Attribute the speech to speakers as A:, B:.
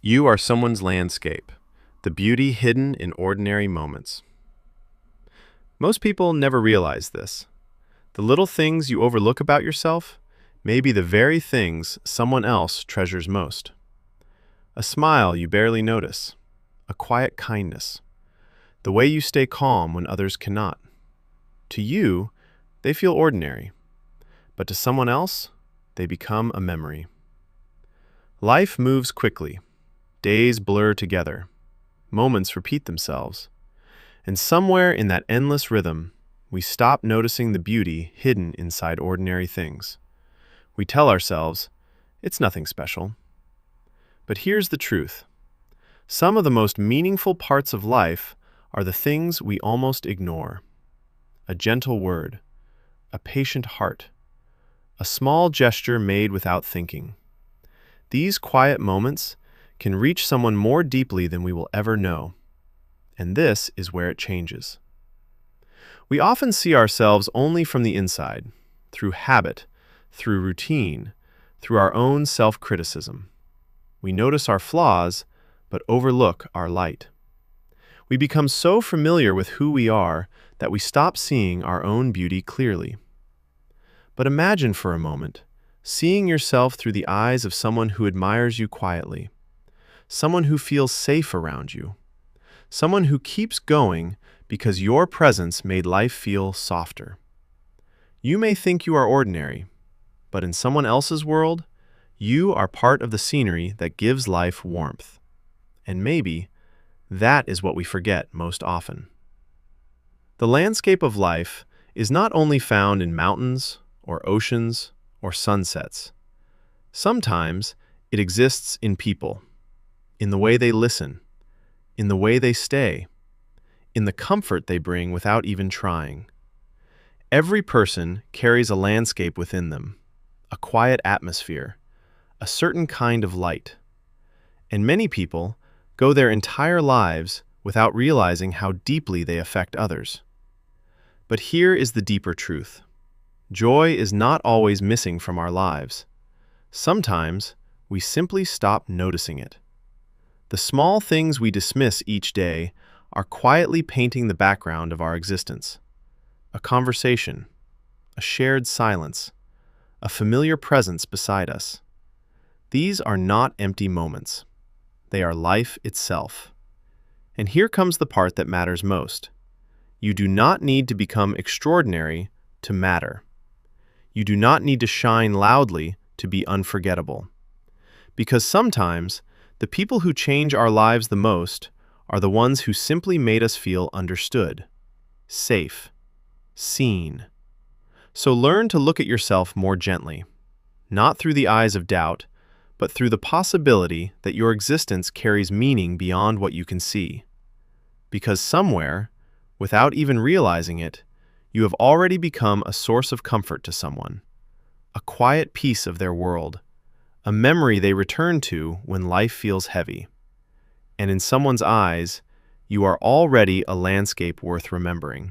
A: You are someone's landscape, the beauty hidden in ordinary moments. Most people never realize this. The little things you overlook about yourself may be the very things someone else treasures most. A smile you barely notice, a quiet kindness, the way you stay calm when others cannot. To you, they feel ordinary, but to someone else, they become a memory. Life moves quickly. Days blur together. Moments repeat themselves. And somewhere in that endless rhythm, we stop noticing the beauty hidden inside ordinary things. We tell ourselves, it's nothing special. But here's the truth. Some of the most meaningful parts of life are the things we almost ignore. A gentle word, a patient heart, a small gesture made without thinking. These quiet moments can reach someone more deeply than we will ever know. And this is where it changes. We often see ourselves only from the inside, through habit, through routine, through our own self-criticism. We notice our flaws, but overlook our light. We become so familiar with who we are that we stop seeing our own beauty clearly. But imagine for a moment, seeing yourself through the eyes of someone who admires you quietly, someone who feels safe around you, someone who keeps going because your presence made life feel softer. You may think you are ordinary, but in someone else's world, you are part of the scenery that gives life warmth. And maybe that is what we forget most often. The landscape of life is not only found in mountains or oceans or sunsets. Sometimes it exists in people, in the way they listen, in the way they stay, in the comfort they bring without even trying. Every person carries a landscape within them, a quiet atmosphere, a certain kind of light. And many people go their entire lives without realizing how deeply they affect others. But here is the deeper truth. Joy is not always missing from our lives. Sometimes we simply stop noticing it. The small things we dismiss each day are quietly painting the background of our existence. A conversation, a shared silence, a familiar presence beside us. These are not empty moments. They are life itself. And here comes the part that matters most. You do not need to become extraordinary to matter. You do not need to shine loudly to be unforgettable. Because sometimes, the people who change our lives the most are the ones who simply made us feel understood, safe, seen. So learn to look at yourself more gently, not through the eyes of doubt, but through the possibility that your existence carries meaning beyond what you can see. Because somewhere, without even realizing it, you have already become a source of comfort to someone, a quiet piece of their world, a memory they return to when life feels heavy. And in someone's eyes, you are already a landscape worth remembering.